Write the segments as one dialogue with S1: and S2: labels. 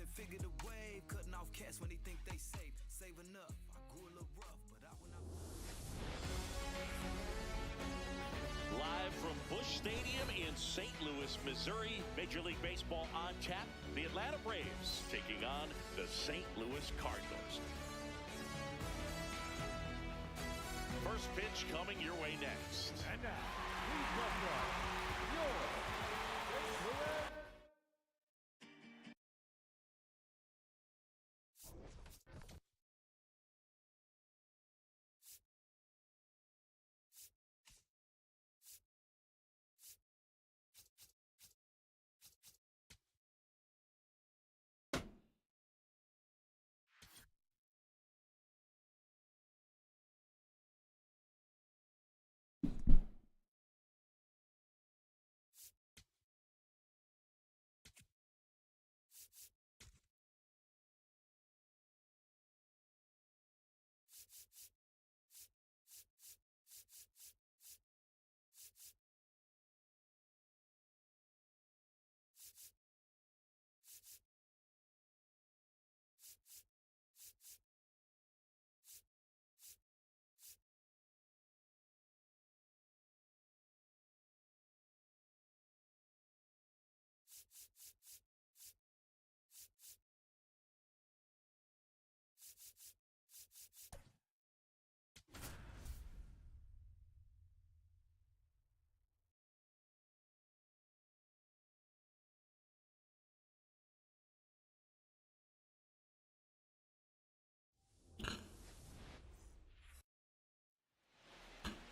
S1: and figure the wave, cutting off cats when they think they safe. Saving up, I grew a little rough, but I went out.
S2: Live from Busch Stadium in St. Louis, Missouri, Major League Baseball on tap. The Atlanta Braves taking on the St. Louis Cardinals. First pitch coming your way next.
S3: And now, please welcome your St. Louis.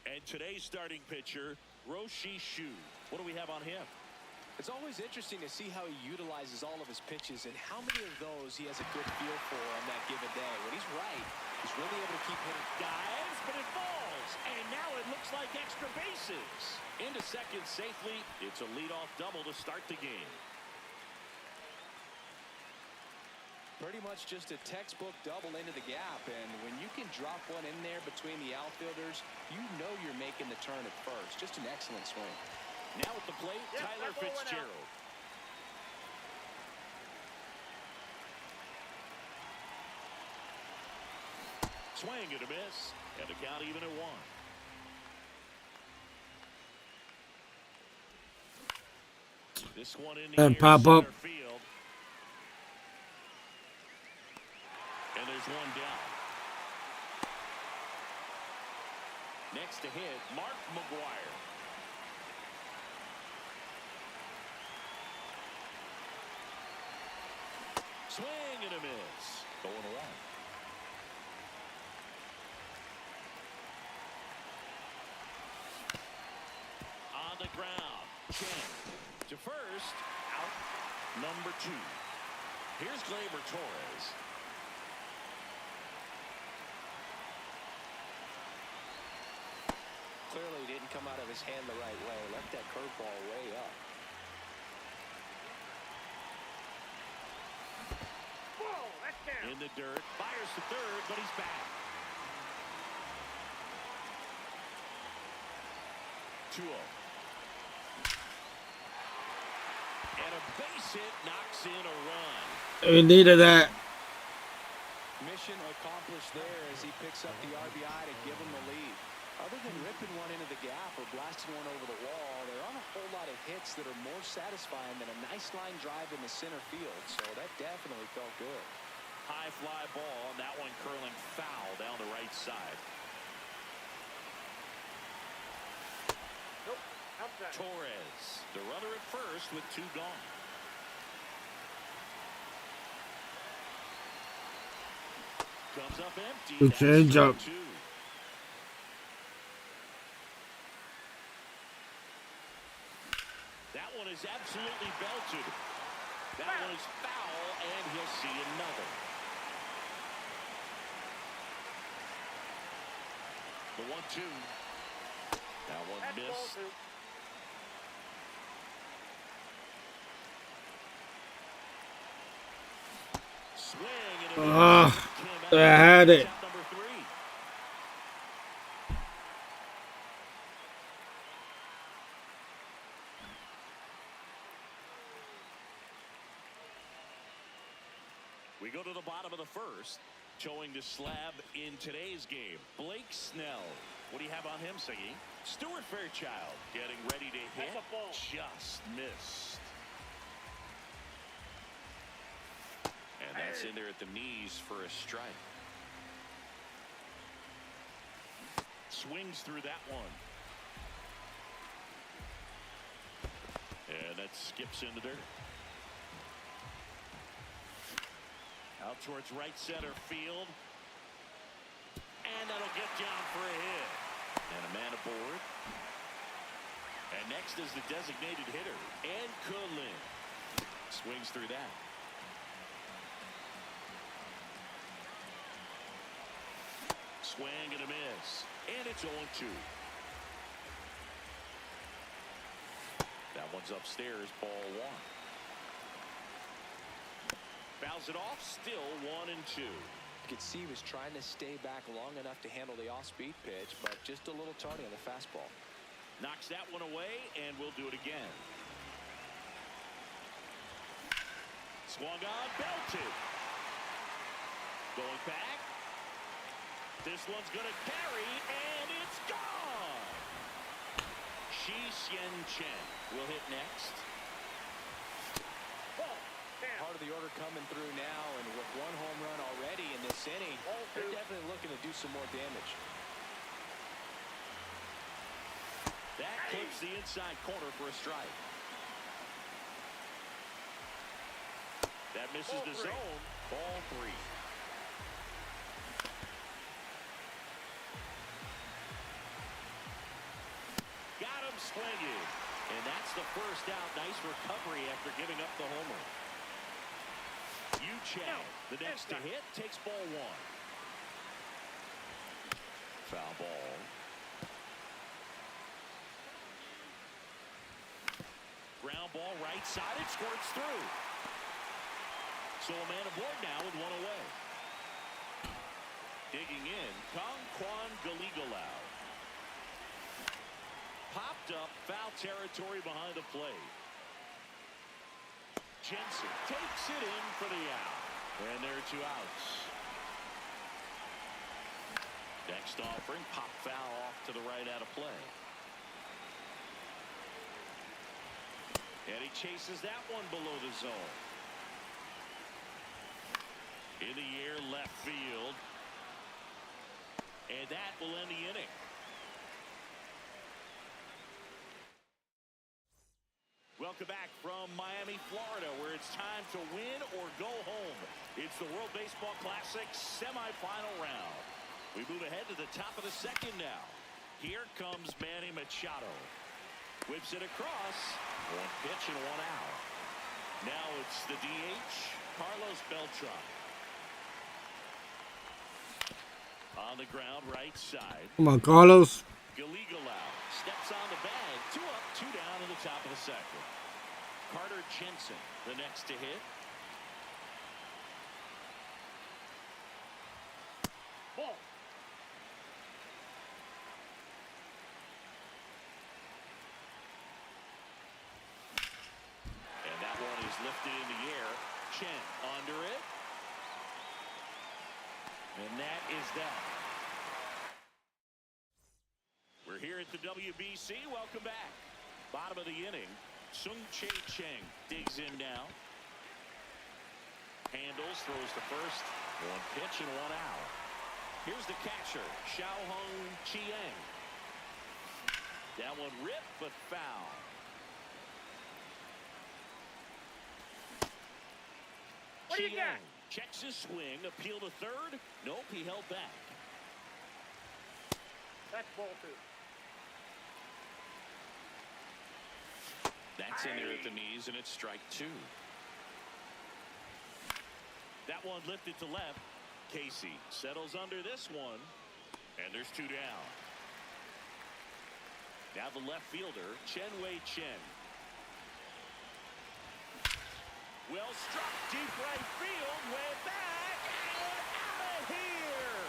S2: And today's starting pitcher, Roshi Shu. What do we have on him?
S4: It's always interesting to see how he utilizes all of his pitches and how many of those he has a good feel for on that given day. When he's right, he's really able to keep hitting.
S2: Dives, but it falls. And now it looks like extra bases. Into second safely. It's a leadoff double to start the game.
S4: Pretty much just a textbook double into the gap, and when you can drop one in there between the outfielders, you know you're making the turn at first. Just an excellent swing.
S2: Now at the plate, Tyler Fitzgerald. Swing and a miss, and the count even at 1. This one in the
S5: And pop up.
S2: field. And there's one down. Next to hit, Mark McGwire. Swing and a miss. Going around. On the ground. Chen to first. Out. Number 2. Here's Gleyber Torres.
S4: Clearly didn't come out of his hand the right way. Left that curveball way up.
S3: Whoa, that's down.
S2: In the dirt. Fires to third, but he's back. 2-0. And a base hit knocks in a run.
S5: We needed that.
S4: Mission accomplished there as he picks up the RBI to give him the lead. Other than ripping one into the gap or blasting one over the wall, there aren't a whole lot of hits that are more satisfying than a nice line drive in the center field. So that definitely felt good.
S2: High fly ball, and that one curling foul down the right side.
S3: Nope, outside.
S2: Torres, the runner at first with 2 gone. Comes up empty.
S5: Good change up.
S2: 2. That one is absolutely belted. That one is foul, and he'll see another. The 1-2. That one
S3: That's ball
S2: missed.
S3: 2.
S2: Swing and a miss.
S5: I had it.
S2: Number 3. We go to the bottom of the first. Towing the slab in today's game, Blake Snell. What do you have on him, Siggy? Stuart Fairchild getting ready to hit.
S3: That's a ball.
S2: Just missed. And that's in there at the knees for a strike. Swings through that one. And that skips in the dirt. Out towards right center field. And that'll get down for a hit. And a man aboard. And next is the designated hitter, Ed Cullen. Swings through that. Swing and a miss. And it's 0-2. That one's upstairs, ball 1. Fouls it off, still 1-2.
S4: You could see he was trying to stay back long enough to handle the off-speed pitch, but just a little tardy on the fastball.
S2: Knocks that one away, and we'll do it again. Swung on, belted. Going back. This one's going to carry, and it's gone. Shi Hsien Chen will hit next.
S4: Part of the order coming through now, and with 1 home run already in this inning, they're definitely looking to do some more damage.
S2: That clips the inside corner for a strike. That misses the zone. Ball 3. Got him swinging. And that's the first out. Nice recovery after giving up the homer. Yu Chang, the next to hit, takes ball 1. Foul ball. Ground ball right side. It squirts through. So a man aboard now with 1 away. Digging in, Kong Kwan Galigalao. Popped up, foul territory behind the plate. Jensen takes it in for the out. And there are 2 outs. Next offering, pop foul off to the right out of play. And he chases that one below the zone. In the air, left field. And that will end the inning. Welcome back from Miami, Florida, where it's time to win or go home. It's the World Baseball Classic semifinal round. We move ahead to the top of the second now. Here comes Manny Machado. Whips it across. 1 pitch and 1 out. Now it's the DH, Carlos Beltran. On the ground, right side.
S5: Come on, Carlos.
S2: Galigalao steps on the bag. 2 up, 2 down in the top of the second. Carter Jensen, the next to hit.
S3: Ball.
S2: And that one is lifted in the air. Chen under it. And that is that. We're here at the WBC. Welcome back. Bottom of the inning. Sung Chae Cheng digs in now. Handles, throws to first. 1 pitch and 1 out. Here's the catcher, Xiaohong Chiang. That one ripped, but foul.
S3: What do you got?
S2: Checks his swing, appeal to third. Nope, he held back.
S3: That's ball 2.
S2: That's in there at the knees, and it's strike 2. That one lifted to left. Casey settles under this one, and there's 2 down. Now the left fielder, Chen Wei Chen. Well struck, deep right field, way back, and out of here.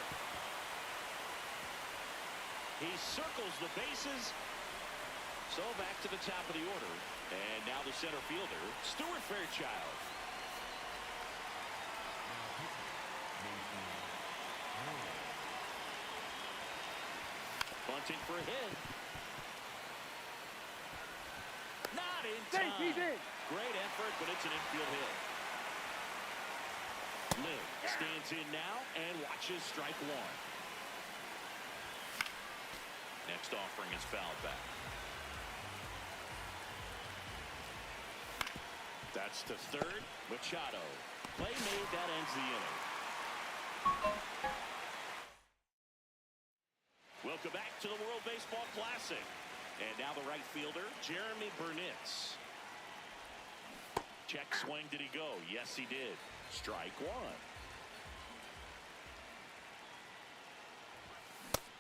S2: He circles the bases. So back to the top of the order. And now the center fielder, Stuart Fairchild. bunting for a hit. Not in
S3: Safe, he's
S2: time.
S3: in.
S2: Great effort, but it's an infield hit. Liv stands in now and watches strike one. Next offering is fouled back. That's to third. Machado. Play made, that ends the inning. Welcome back to the World Baseball Classic. And now the right fielder, Jeremy Burnitz. Check swing, did he go? Yes, he did. Strike one.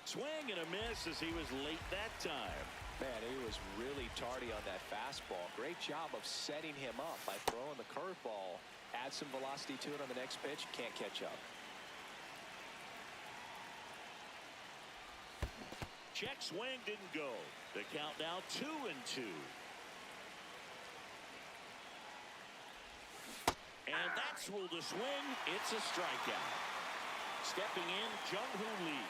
S2: Swing and a miss as he was late that time.
S4: Man, he was really tardy on that fastball. Great job of setting him up by throwing the curveball. Add some velocity to it on the next pitch. Can't catch up.
S2: Check swing didn't go. The count now 2-2. And that's ruled a swing. It's a strikeout. Stepping in, Jung-Hoo Lee.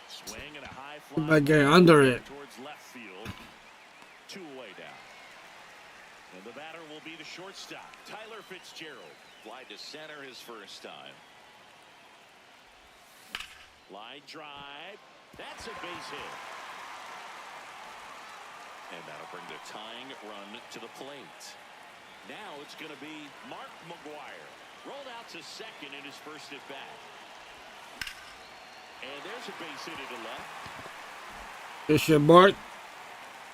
S2: Swing and a high fly.
S5: By getting under it.
S2: Towards left field. 2 away down. And the batter will be the shortstop, Tyler Fitzgerald. Fly to center his first time. Line drive. That's a base hit. And that'll bring the tying run to the plate. Now it's going to be Mark McGwire. Rolled out to second in his first at bat. And there's a base hit to the left.
S5: It's your Bart.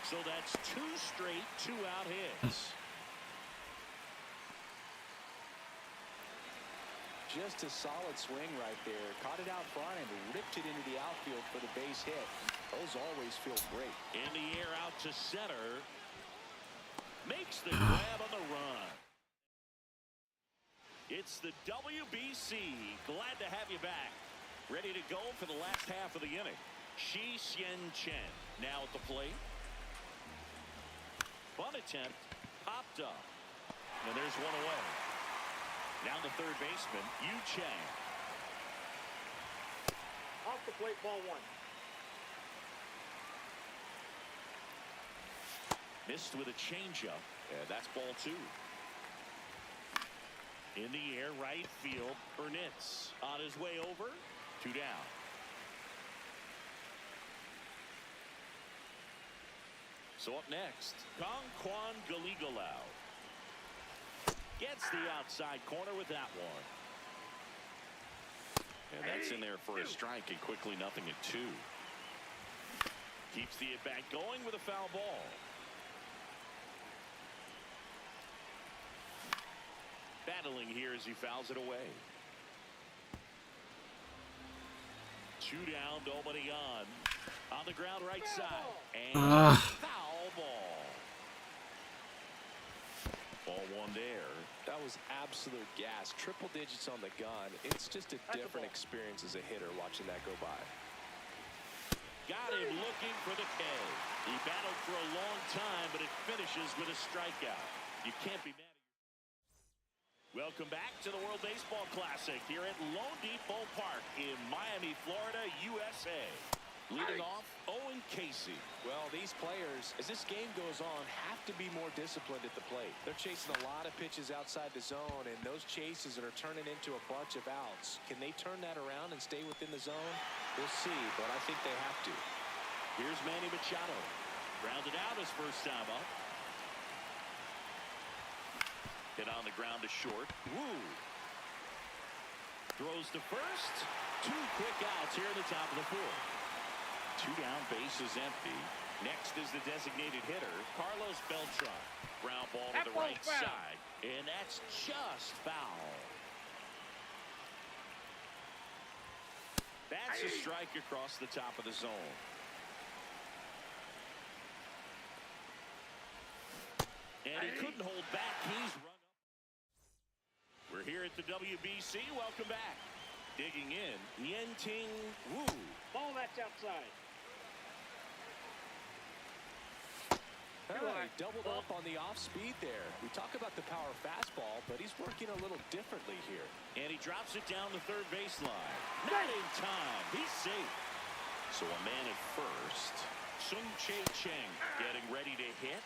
S2: So that's 2 straight 2-out hits.
S4: Just a solid swing right there. Caught it out front and ripped it into the outfield for the base hit. Those always feel great.
S2: In the air out to center. Makes the grab on the run. It's the WBC. Glad to have you back. Ready to go for the last half of the inning. Shi-Hsien Chen now at the plate. Bunt attempt. Popped up. And there's one away. Now the third baseman, Yu Chang.
S3: Off the plate, ball 1.
S2: Missed with a changeup. And that's ball 2. In the air, right field, Burnitz on his way over. 2 down. So up next, Kangkwon Galigalao. Gets the outside corner with that one. And that's in there for a strike, and quickly 0-2. Keeps the at-bat going with a foul ball. Battling here as he fouls it away. 2 down, nobody on. On the ground right side. And foul ball. Ball 1 there.
S4: That was absolute gas. Triple digits on the gun. It's just a different experience as a hitter watching that go by.
S2: Got him looking for the K. He battled for a long time, but it finishes with a strikeout. You can't be mad. Welcome back to the World Baseball Classic here at Lone Depot Park in Miami, Florida, USA. Leading off, Owen Casey.
S4: Well, these players, as this game goes on, have to be more disciplined at the plate. They're chasing a lot of pitches outside the zone, and those chases are turning into a bunch of outs. Can they turn that around and stay within the zone? We'll see, but I think they have to.
S2: Here's Manny Machado. Grounded out his first time up. Hit on the ground to short. Woo! Throws to first. 2 quick outs here at the top of the 4th. 2 down, base is empty. Next is the designated hitter, Carlos Beltran. Ground ball to the right side. And that's just foul. That's a strike across the top of the zone. And he couldn't hold back. He's run up. We're here at the WBC. Welcome back. Digging in, Yen-Ting Wu.
S3: Ball that's outside.
S4: he doubled up on the off speed there. We talk about the power fastball, but he's working a little differently here.
S2: And he drops it down the third baseline. Not in time. He's safe. So a man at first. Sung Chae Cheng getting ready to hit.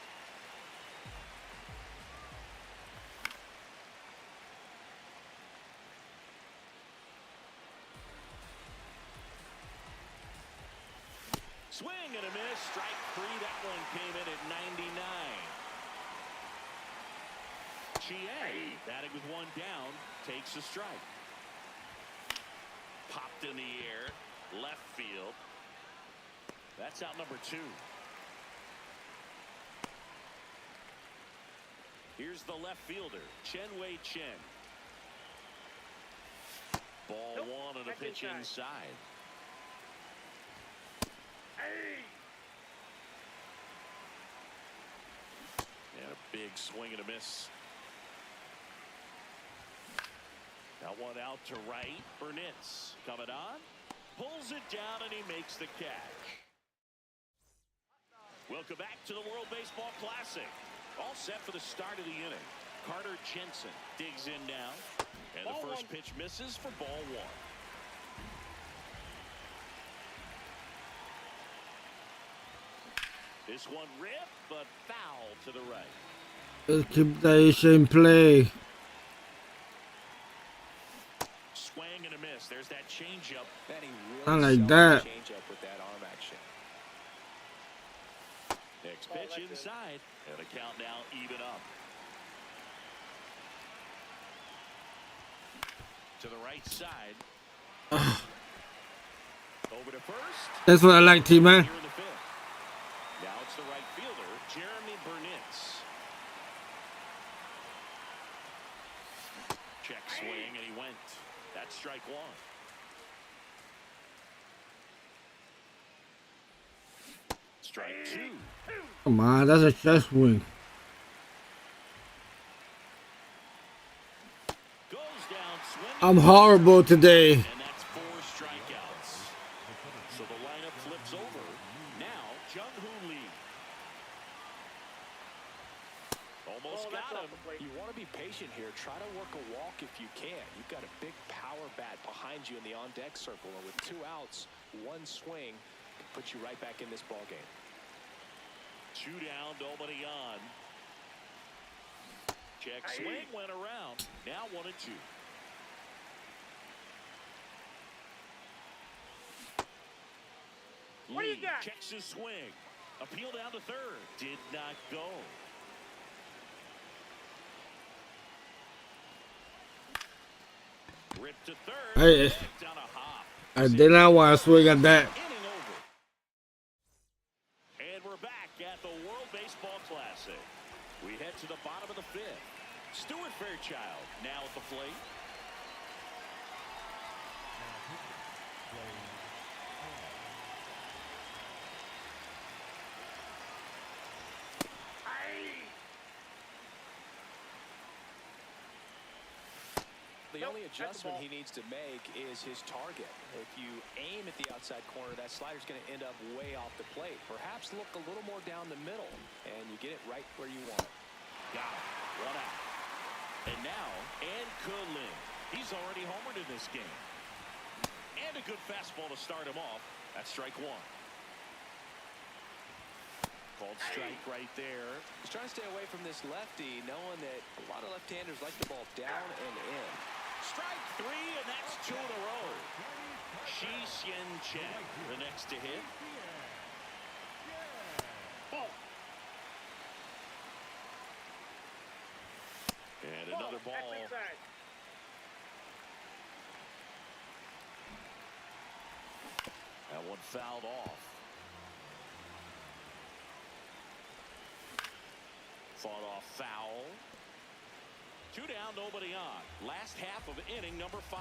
S2: Swing and a miss. Strike three. That one came in at 99. Chien, batting with one down, takes a strike. Popped in the air. Left field. That's out number 2. Here's the left fielder, Chen-Wei Chen. Ball one and a pitch inside. And a big swing and a miss. Now one out to right. Burnitz coming on. Pulls it down and he makes the catch. Welcome back to the World Baseball Classic. All set for the start of the inning. Carter Jensen digs in now. And the first pitch misses for ball one. This one ripped, but foul to the right.
S5: Let's keep the Asian play.
S2: Swing and a miss. There's that changeup.
S4: And he
S5: I
S4: really
S5: like that.
S4: Changeup with that arm action.
S2: Next pitch inside. And a count now even up. To the right side. Over to first.
S5: That's what I like, T-Man.
S2: Here in the fifth. Now it's the right fielder, Jeremy Burnitz. Check swing, and he went. That's strike one. Strike two.
S5: Come on, that's a chest swing.
S2: Goes down swinging.
S5: I'm horrible today.
S2: And that's 4 strikeouts. So the lineup flips over. Now, Jung-Hoo Lee. Almost got him.
S4: You want to be patient here. Try to work a walk if you can. You've got a big power bat behind you in the on-deck circle. And with 2 outs, 1 swing can put you right back in this ball game.
S2: 2 down, nobody on. Check swing, went around. Now 1 and 2. Lee checks his swing. Appeal down to third. Did not go. Ripped to third.
S5: Hey,
S2: Down a hop.
S5: I did not want to swing at that.
S2: Inning over. And we're back at the World Baseball Classic. We head to the bottom of the 5th. Stuart Fairchild now at the plate.
S4: The only adjustment he needs to make is his target. If you aim at the outside corner, that slider's going to end up way off the plate. Perhaps look a little more down the middle, and you get it right where you want it.
S2: Got it. 1 out. And now, An-Ke Lim. He's already homered in this game. And a good fastball to start him off. That's strike 1. Called strike right there.
S4: He's trying to stay away from this lefty, knowing that a lot of left-handers like the ball down and in.
S2: Strike 3, and that's 2 in a row. Shi-Hsien Chen, the next to hit. And another ball. That one fouled off. Fought off foul. 2 down, nobody on. Last half of inning number 5.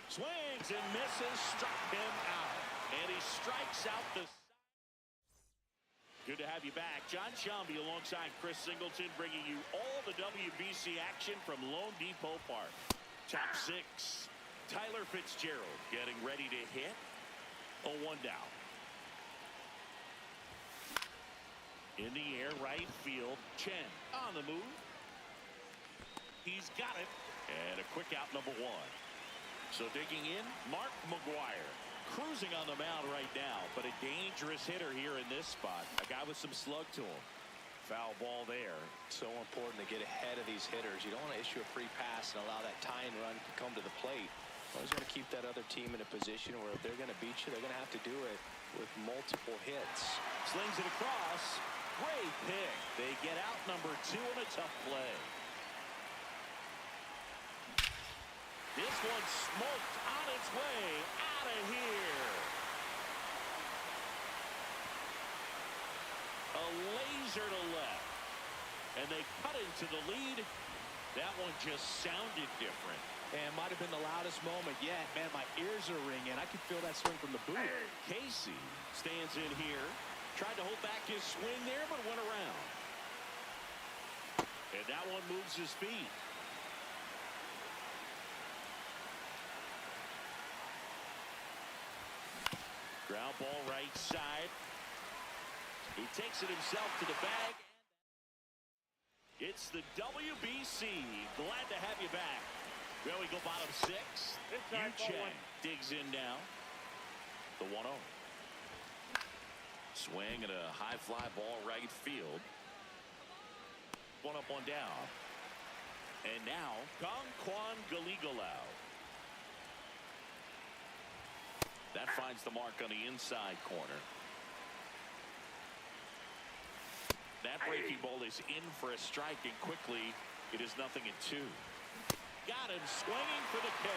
S2: Swings and misses, struck him out. And he strikes out the... Good to have you back. John Shambi alongside Chris Singleton, bringing you all the WBC action from Lone Depot Park. Top 6. Tyler Fitzgerald getting ready to hit. 0-1 down. In the air, right field. Chen on the move. He's got it. And a quick out, number 1. So digging in, Mark McGwire. Cruising on the mound right now, but a dangerous hitter here in this spot. A guy with some slug to him. Foul ball there.
S4: So important to get ahead of these hitters. You don't want to issue a free pass and allow that tying run to come to the plate. You always want to keep that other team in a position where if they're going to beat you, they're going to have to do it with multiple hits.
S2: Slings it across. Great pick. They get out number 2 in a tough play. This one smoked on its way out of here. A laser to left. And they cut into the lead. That one just sounded different.
S4: And might have been the loudest moment yet. Man, my ears are ringing. I could feel that swing from the booth.
S2: Casey stands in here. Tried to hold back his swing there, but went around. And that one moves his feet. Ground ball right side. He takes it himself to the bag. It's the WBC. Glad to have you back. Well, we go bottom 6. Yu-Chang digs in now. The 1-0. Swing and a high fly ball right field. 1 up, 1 down. And now, Kangkwon Galigalao. That finds the mark on the inside corner. That breaking ball is in for a strike, and quickly it is 0-2. Got him swinging for the K.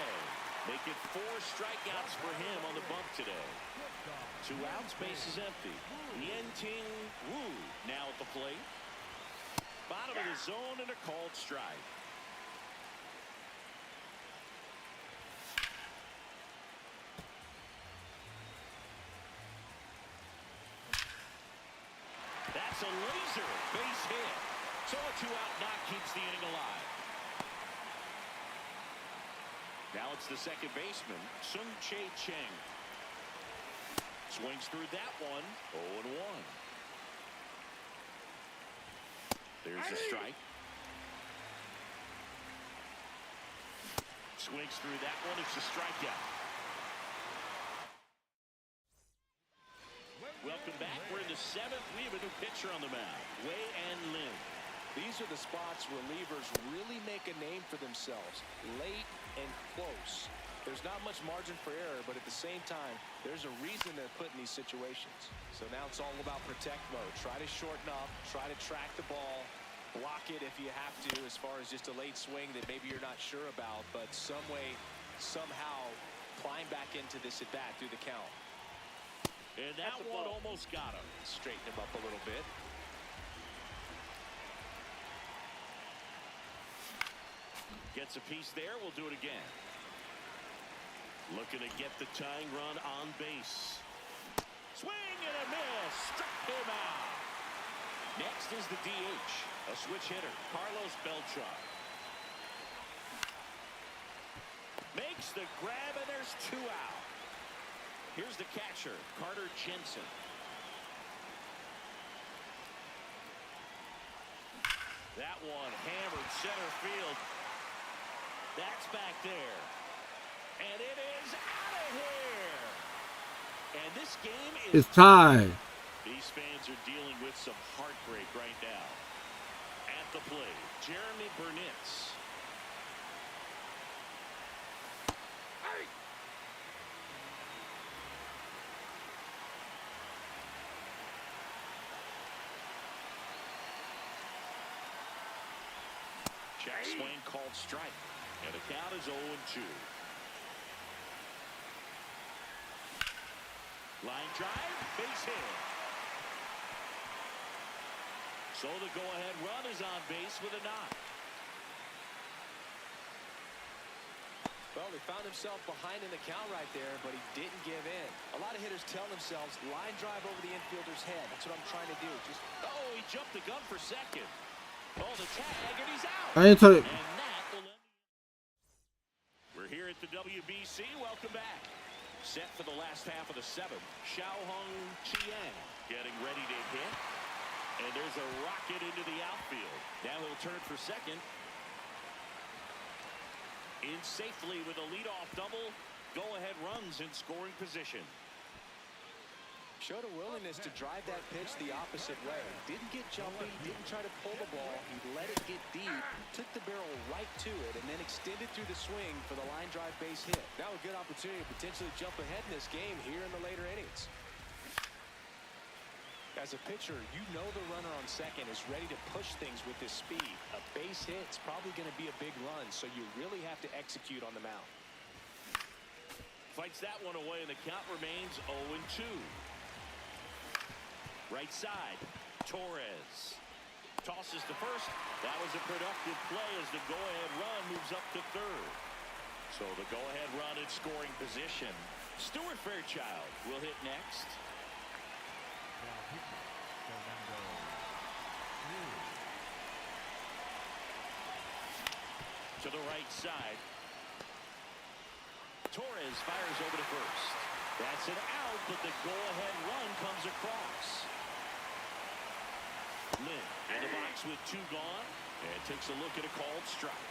S2: Make it 4 strikeouts for him on the bump today. 2 outs, base is empty. Yen-Ting Wu now at the plate. Bottom of the zone and a called strike. That's a laser base hit. So a 2-out knock keeps the inning alive. Now it's the second baseman, Sung-Chae Cheng. Swings through that one. 0-1. There's the strike. Swings through that one. It's a strikeout. Welcome back. We're in the 7th. We have a new pitcher on the mound, Wei-An Lim.
S4: These are the spots relievers really make a name for themselves. Late and close. There's not much margin for error, but at the same time, there's a reason they're put in these situations. So now it's all about protect mode. Try to shorten up, try to track the ball, block it if you have to, as far as just a late swing that maybe you're not sure about, but some way, somehow, climb back into this at bat through the count.
S2: And that one almost got him.
S4: Straighten him up a little bit.
S2: Gets a piece there. We'll do it again. Looking to get the tying run on base. Swing and a miss. Struck him out. Next is the DH. A switch hitter, Carlos Beltran. Makes the grab, and there's 2 out. Here's the catcher, Carter Jensen. That one hammered center field. That's back there. And it is out of here. And this game is...
S5: It's tied.
S2: These fans are dealing with some heartbreak right now. At the plate, Jeremy Burnitz. Check swing called strike. And the count is 0-2. Line drive, base hit. So the go-ahead run is on base with a knock.
S4: Well, he found himself behind in the count right there, but he didn't give in. A lot of hitters tell themselves, line drive over the infielder's head. That's what I'm trying to do. Just
S2: he jumped the gun for second. Oh, the tag, and he's out.
S5: I ain't tell you.
S2: And that will end. We're here at the WBC set for the last half of the seventh. Xiaohong Qian getting ready to hit. And there's a rocket into the outfield. Now he'll turn for second. In safely with a leadoff double. Go-ahead runs in scoring position.
S4: Showed a willingness to drive that pitch the opposite way. Didn't get jumpy, didn't try to pull the ball. He let it get deep, took the barrel right to it, and then extended through the swing for the line drive base hit. Now a good opportunity to potentially jump ahead in this game here in the later innings. As a pitcher, you know the runner on second is ready to push things with his speed. A base hit's probably going to be a big run, so you really have to execute on the mound.
S2: Fights that one away, and the count remains 0-2. Right side, Torres tosses to first. That was a productive play as the go-ahead run moves up to third. So the go-ahead run in scoring position. Stuart Fairchild will hit next. To the right side. Torres fires over to first. That's an out, but the go-ahead run comes across. Lynn in the box with two gone and takes a look at a called strike.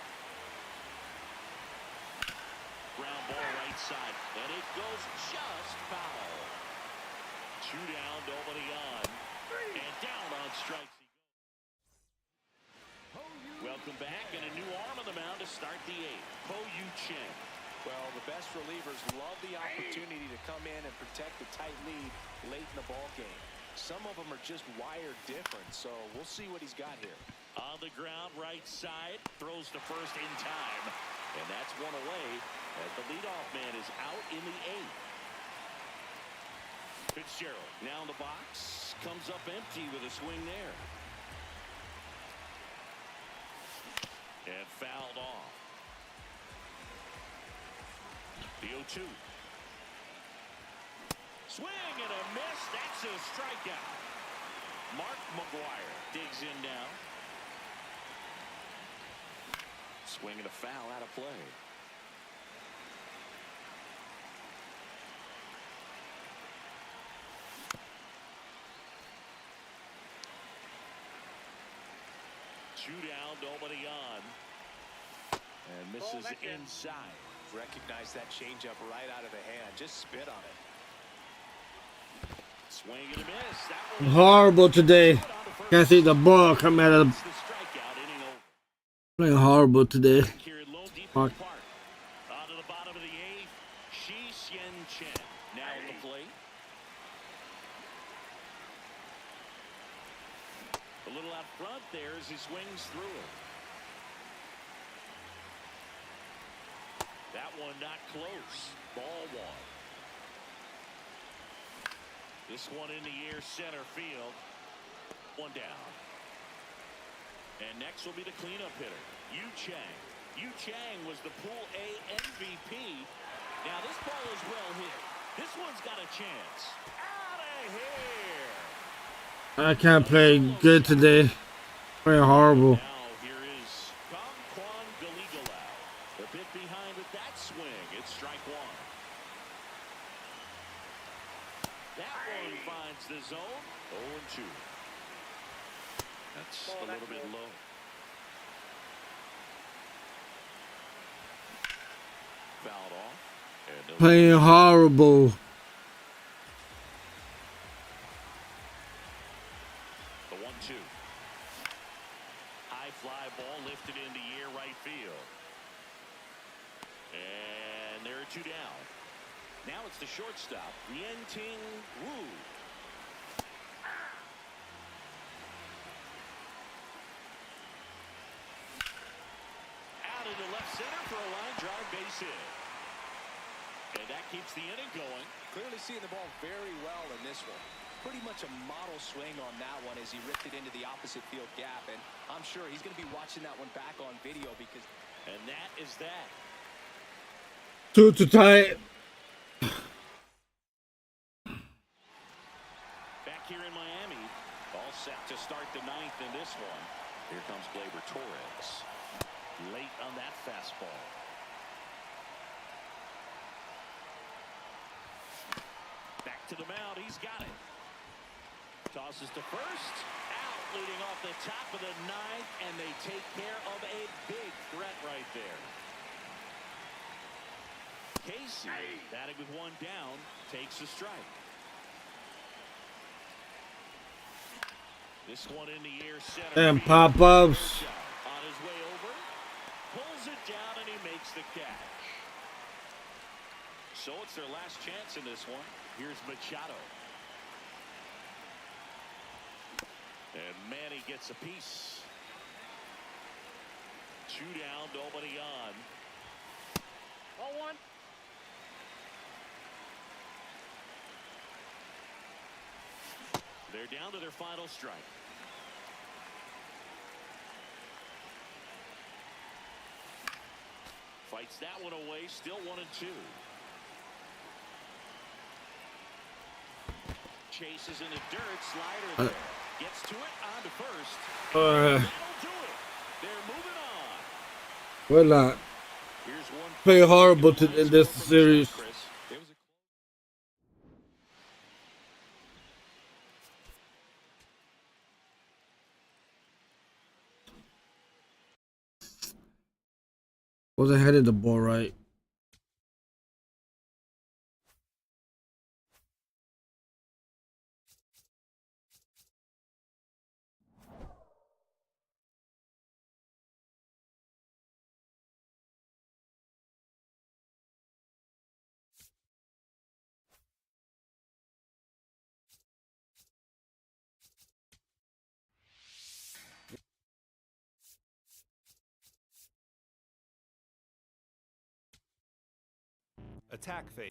S2: Ground ball right side, and it goes just foul. Two down, nobody on, and down on strikes. Welcome back, and a new arm on the mound to start the eighth. Po-Yu Chen.
S4: Well, the best relievers love the opportunity to come in and protect the tight lead late in the ball game. Some of them are just wired different, so we'll see what he's got here.
S2: On the ground, right side, throws to first in time, and that's one away as the leadoff man is out in the eighth. Fitzgerald now in the box, comes up empty with a swing there. And fouled off. The 0-2. Swing and a miss. That's a strikeout. Mark McGwire digs in now. Swing and a foul out of play. Two down, nobody on. And misses inside.
S4: Recognize that changeup right out of the hand. Just spit on it.
S2: Swing and a miss. That one
S5: Horrible today. Can't see the ball come out of the...
S2: the strikeout inning over.
S5: Playing horrible today.
S2: Here at Lone Depot
S5: Mark.
S2: Park. On to the bottom of the eighth. Shi Xian Chen now at the plate. A little out front there as he swings through it. That one not close. Ball one. This one in the air center field. One down. And next will be the cleanup hitter, Yu Chang. Yu Chang was the Pool A MVP. Now this ball is well hit. This one's got a chance. Out of here.
S5: I can't play good today. Playing horrible.
S2: Now here is Kong Kwan Galigalau. A bit behind with that swing. It's strike one. That one finds the zone. 0-2. That's a little bit low. Fouled off. And
S5: Playing horrible.
S2: the 1-2. High fly ball lifted into air right field. And there are two down. Now it's the shortstop, Yen-Ting Wu. Out into left center for a line drive base hit. And that keeps the inning going.
S4: Clearly seeing the ball very well in this one. Pretty much a model swing on that one as he ripped it into the opposite field gap. And I'm sure he's going to be watching that one back on video because...
S2: And that is that.
S5: Too tight.
S2: Back here in Miami, all set to start the ninth in this one. Here comes Gleyber Torres. Late on that fastball. to the mound. He's got it. Tosses to first. Out, leading off the top of the ninth, and they take care of a big threat right there. Casey, batting with one down, takes a strike. This one in the air, center.
S5: And pop-ups.
S2: On his way over, pulls it down, and he makes the catch. So it's their last chance in this one. Here's Machado. And Manny gets a piece. 2 down, nobody on.
S3: 0-1.
S2: They're down to their final strike. Fights that one away, still 1-2. Chases in the dirt, slider there. Gets to it, on to first. That'll do it. They're moving on.
S5: We're not.
S2: Here's one.
S5: Play horrible in this series. Wasn't headed the ball right.
S3: Attack phase.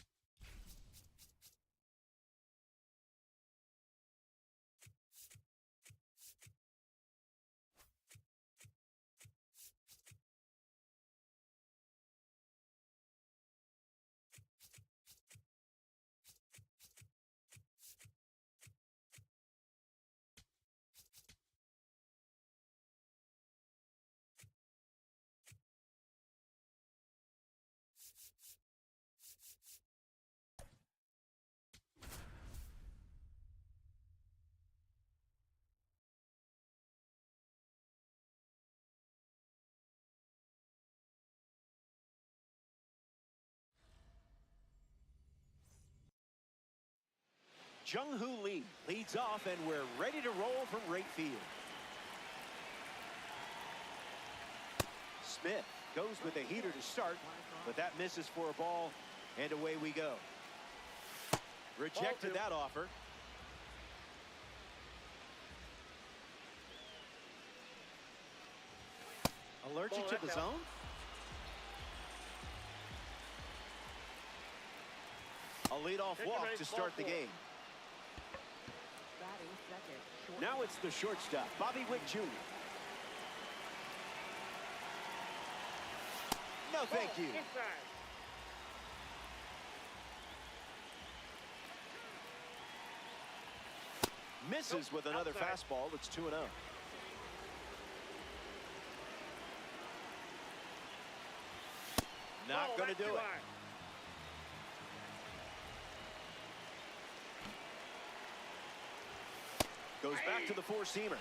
S6: Jung-Hoo Lee leads off, and we're ready to roll from right field. Smith goes with a heater to start, but that misses for a ball, and away we go. Rejected that offer. Allergic to the zone? A leadoff walk to start the game. Now it's the shortstop, Bobby Witt Jr. No, thank you. Misses with another fastball. It's 2-0. Not going to do it. Goes back to the four-seamer.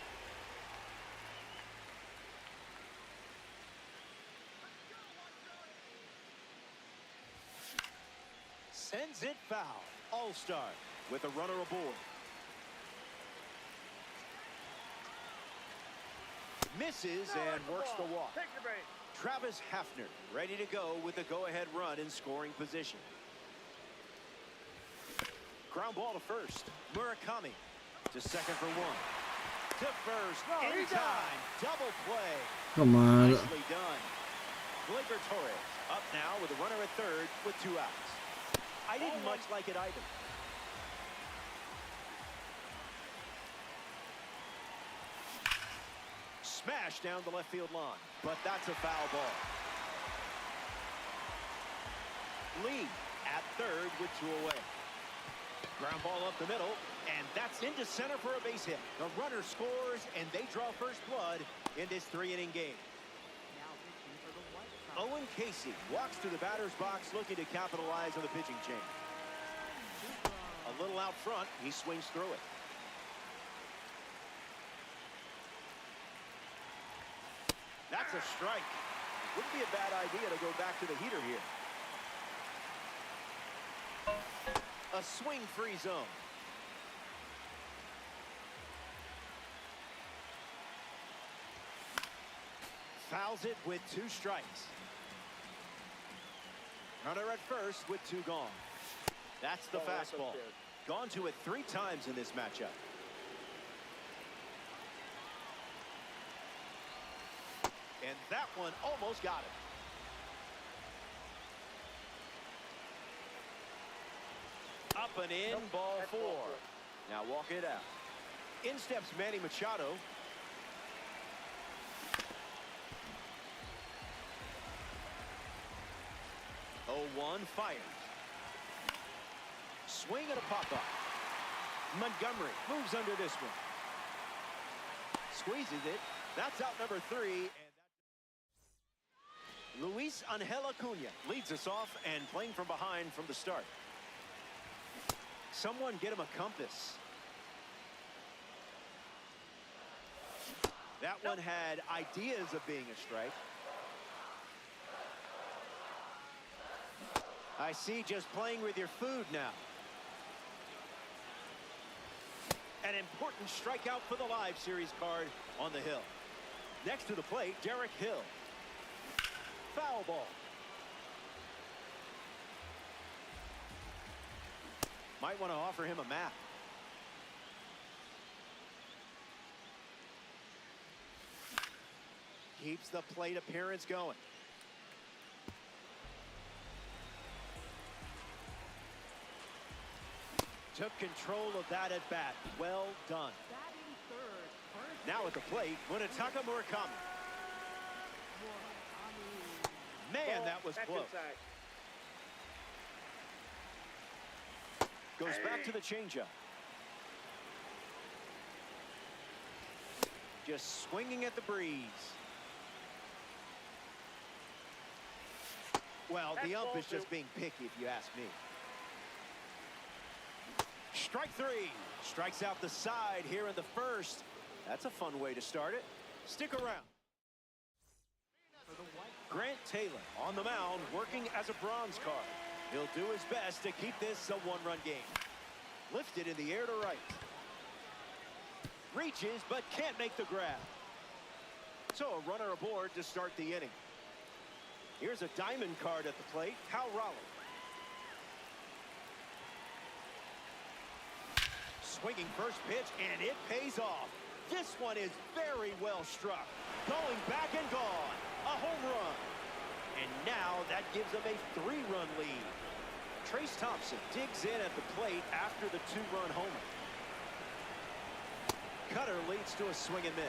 S6: Sends it foul. All-Star with a runner aboard. Misses and works the walk. Travis Hafner ready to go with a go-ahead run in scoring position. Ground ball to first. Murakami to second for one. To first. In time. Double play.
S5: Come on.
S6: Nicely done. Gleyber Torres up now with a runner at third with 2 outs. I didn't much like it either. Smash down the left field line, but that's a foul ball. Lee at third with 2 away. Ground ball up the middle, and that's into center for a base hit. The runner scores, and they draw first blood in this 3-inning game. Owen Casey walks to the batter's box looking to capitalize on the pitching change. A little out front. He swings through it. That's a strike. Wouldn't be a bad idea to go back to the heater here. A swing-free zone. Fouls it with 2 strikes. Runner at first with 2 gone. That's the fastball. Gone to it 3 times in this matchup. And that one almost got it. Up and in, ball 4. Now walk it out. In steps Manny Machado. Oh, 1 fires. Swing and a pop-up. Montgomery moves under this one. Squeezes it. That's out number 3. And Luis Angel Acuna leads us off and playing from behind from the start. Someone get him a compass. That one had ideas of being a strike. I see, just playing with your food now. An important strikeout for the live series card on the hill. Next to the plate, Derek Hill. Foul ball. Might want to offer him a map. Keeps the plate appearance going. Took control of that at bat. Well done. Now at the plate, Munetaka Murakami. Man, that was close. Goes back to the changeup. Just swinging at the breeze. Well, the ump is just being picky, if you ask me. Strike 3. Strikes out the side here in the first. That's a fun way to start it. Stick around. Grant Taylor on the mound, working as a bronze card. He'll do his best to keep this a 1-run game. Lifted in the air to right. Reaches, but can't make the grab. So a runner aboard to start the inning. Here's a diamond card at the plate, Cal Raleigh. Swinging first pitch, and it pays off. This one is very well struck. Going back and gone. A home run. And now that gives them a 3-run lead. Trace Thompson digs in at the plate after the 2-run homer. Cutter leads to a swing and miss.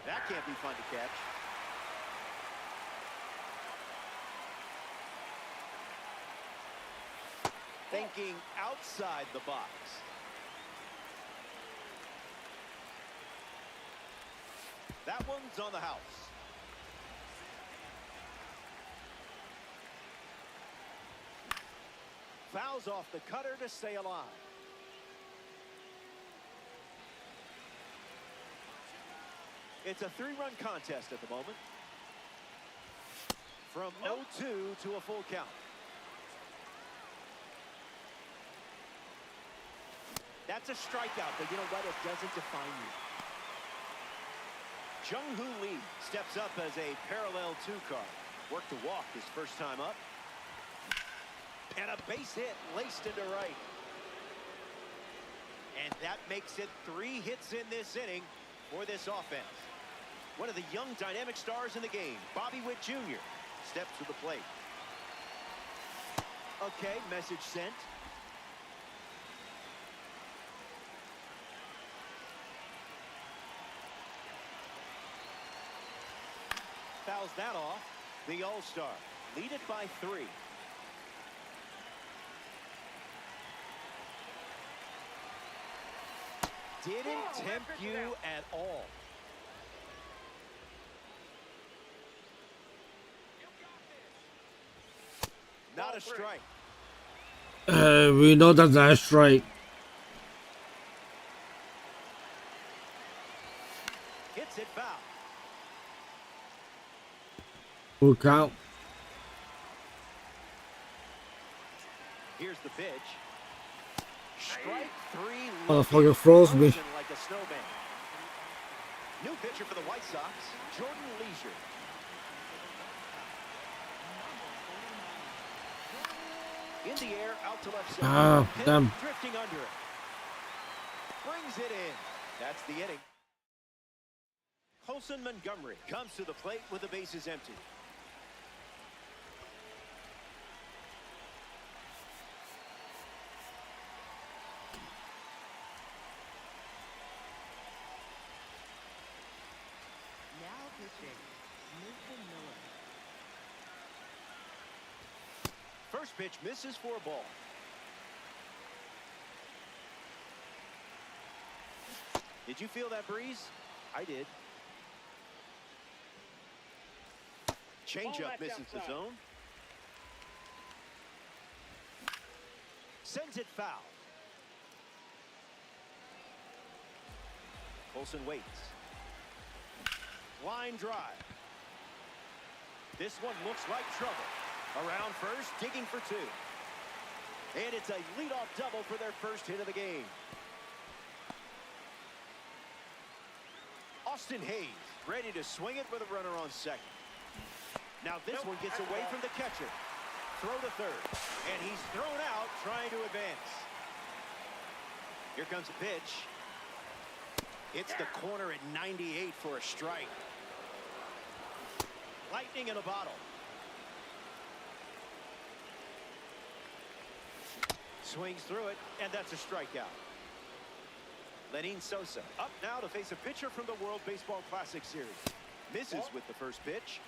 S6: That can't be fun to catch. Thinking outside the box. That one's on the house. Fouls off the cutter to stay alive. It's a 3-run contest at the moment. From 0-2 to a full count. That's a strikeout, but you know what? It doesn't define you. Jung-Hoo Lee steps up as a parallel 2 card. Worked to walk his first time up. And a base hit laced into right. And that makes it 3 hits in this inning for this offense. One of the young dynamic stars in the game, Bobby Witt Jr., steps to the plate. Okay, message sent. Fouls that off. The All-Star lead it by 3. Didn't tempt you at all. Not a strike.
S5: We know that's not a strike.
S6: Hits it foul.
S5: Full count.
S6: Here's the pitch. Strike three.
S5: Motherfucker froze me.
S6: Like a snowman. New pitcher for the White Sox, Jordan Leisure. In the air, out to left center.
S5: Ah, damn.
S6: Drifting under it. Brings it in. That's the inning. Colson Montgomery comes to the plate with the bases empty.
S3: Now pitching, Nathan Miller.
S6: First pitch misses for a ball. Did you feel that breeze? I did. Changeup misses the zone. Sends it foul. Colson waits. Line drive. This one looks like trouble. Around first, digging for two. And it's a leadoff double for their first hit of the game. Austin Hayes ready to swing it with a runner on second. Now this one gets away from the catcher. Throw to third. And he's thrown out trying to advance. Here comes a pitch. It's the corner at 98 for a strike. Lightning in a bottle. Swings through it, and that's a strikeout. Lenin Sosa up now to face a pitcher from the World Baseball Classic Series. Misses with the first pitch.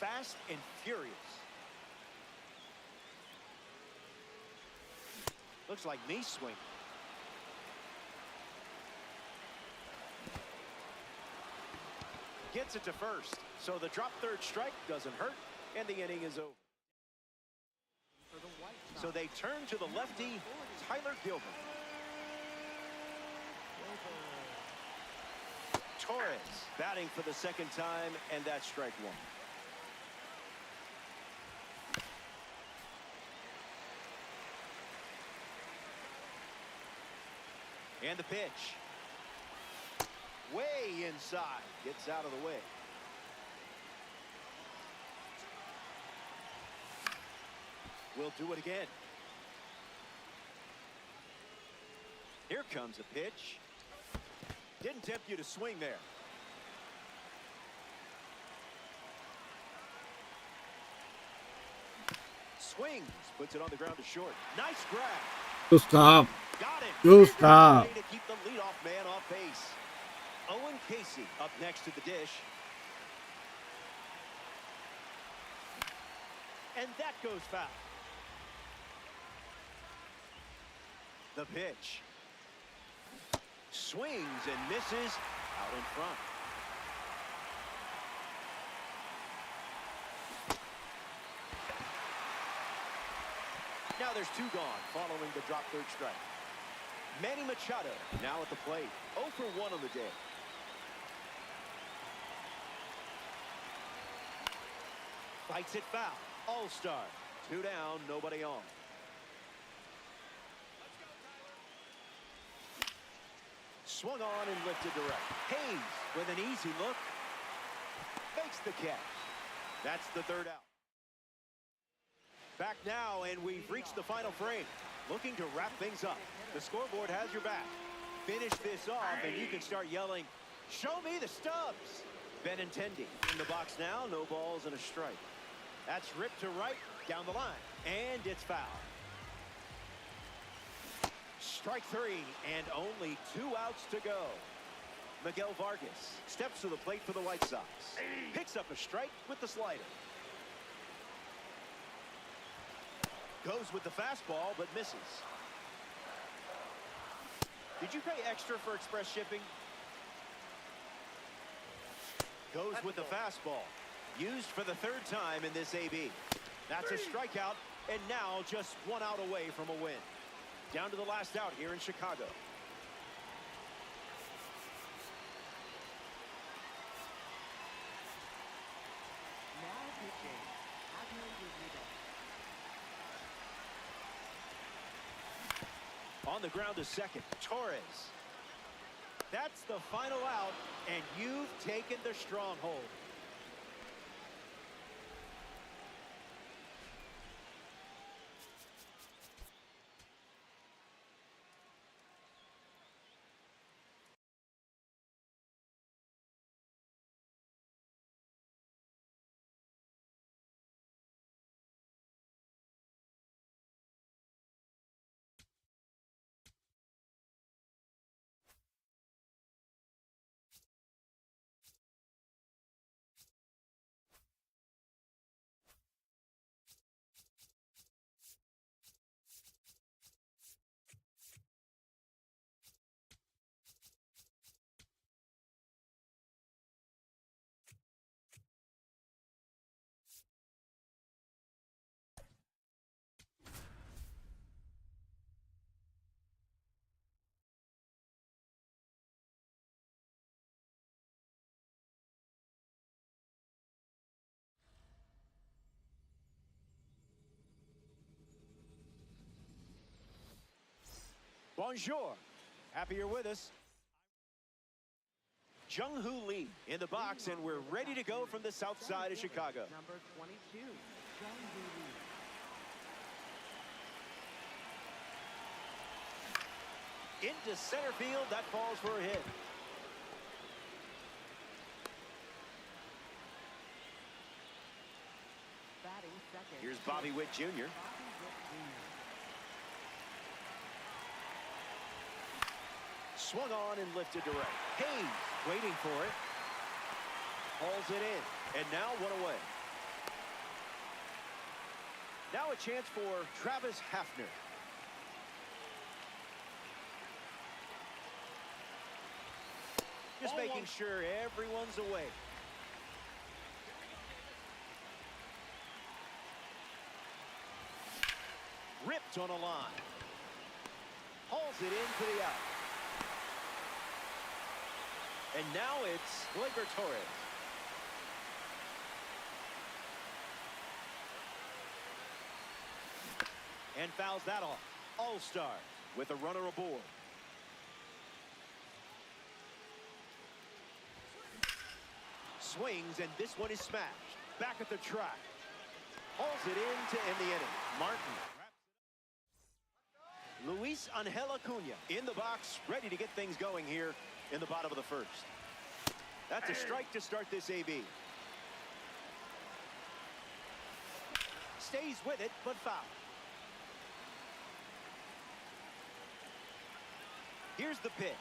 S6: Fast and furious. Looks like knee swing. Gets it to first. So the drop third strike doesn't hurt, and the inning is over. So they turn to the lefty, Tyler Gilbert. Torres batting for the second time, and that's strike one. And the pitch. Way inside. Gets out of the way. We'll do it again. Here comes a pitch. Didn't tempt you to swing there. Swings. Puts it on the ground to short. Nice grab.
S5: Good stop.
S6: Got it.
S5: Good stop.
S6: To keep the leadoff man off base. Owen Casey up next to the dish. And that goes foul. The pitch. Swings and misses out in front. Now there's two gone following the drop third strike. Manny Machado now at the plate. 0 for 1 on the day. Fights it foul. All-star. 2 down, nobody on. Swung on and lifted direct. Hayes with an easy look. Fakes the catch. That's the third out. Back now, and we've reached the final frame. Looking to wrap things up. The scoreboard has your back. Finish this off, and you can start yelling, "Show me the stubs!" Benintendi in the box now. No balls and a strike. That's ripped to right, down the line, and it's foul. Strike 3, and only 2 outs to go. Miguel Vargas steps to the plate for the White Sox. Picks up a strike with the slider. Goes with the fastball, but misses. Did you pay extra for express shipping? Goes with the fastball. used for the third time in this AB. That's a strikeout, and now just one out away from a win. Down to the last out here in Chicago.
S3: Now pitching. Admiral Guerrero.
S6: On the ground to second, Torres. That's the final out, and you've taken the stronghold. Bonjour. Happy you're with us. Jung-Hoo Lee in the box, and we're ready to go from the south side of Chicago.
S3: Number 22, Jung-Hoo Lee.
S6: Into center field, that falls for a hit.
S3: Batting second.
S6: Here's Bobby Witt Jr.
S3: Bobby Witt Jr.
S6: Swung on and lifted to right. Hayes waiting for it. Hauls it in, and now one away. Now a chance for Travis Hafner. Just making sure everyone's away. Ripped on a line. Hauls it in for the out. And now it's Gleyber Torres. And fouls that off. All-Star with a runner aboard. Swings, and this one is smashed. Back at the track. Hauls it in to end the inning. Martin. Luis Angel Acuna in the box, ready to get things going here in the bottom of the first. That's a strike to start this AB. Stays with it, but foul. Here's the pitch.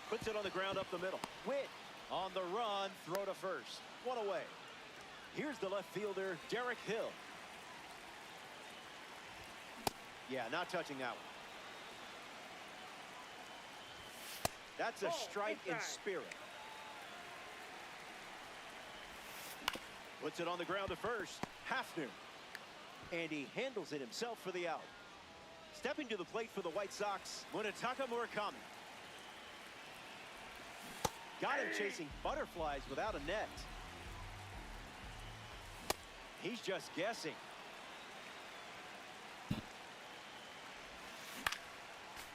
S6: Puts it on the ground up the middle. Witt on the run, throw to first. One away. Here's the left fielder, Derek Hill. Yeah, not touching that one. That's a strike in spirit. Puts it on the ground to first. Hafner. And he handles it himself for the out. Stepping to the plate for the White Sox, Munetaka Murakami. Got him chasing butterflies without a net. He's just guessing.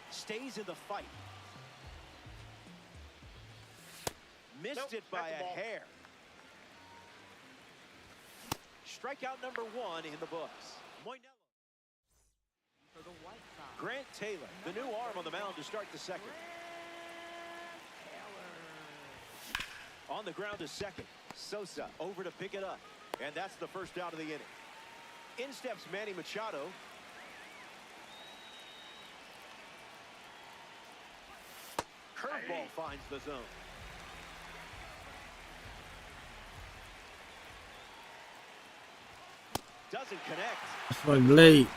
S6: Stays in the fight. Missed it by a hair. Strikeout number 1 in the books. Moinello.
S3: For the White Sox.
S6: Grant Taylor, the new arm on the mound to start the second. On the ground to second. Sosa over to pick it up. And that's the first out of the inning. In steps Manny Machado. Curveball finds the zone. Doesn't connect.
S5: It's like late.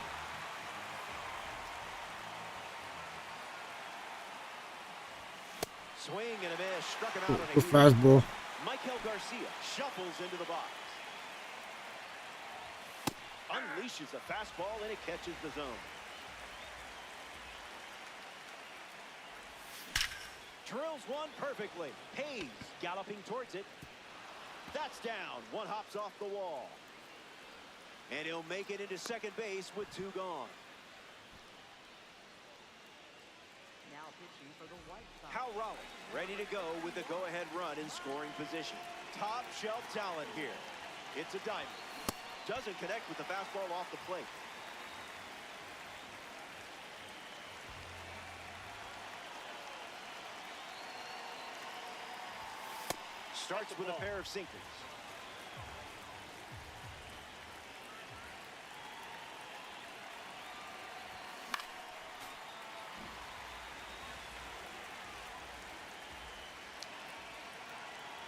S6: Swing and a miss. Struck him out on a
S5: Good fastball.
S6: Michael Garcia shuffles into the box. Unleashes a fastball and it catches the zone. Drills one perfectly. Hayes galloping towards it. That's down. One hops off the wall. And he'll make it into second base with 2 gone.
S3: Now pitching for the White Sox.
S6: Cal Raleigh ready to go with the go-ahead run in scoring position. Top shelf talent here. It's a diamond. Doesn't connect with the fastball off the plate. Starts with a pair of sinkers.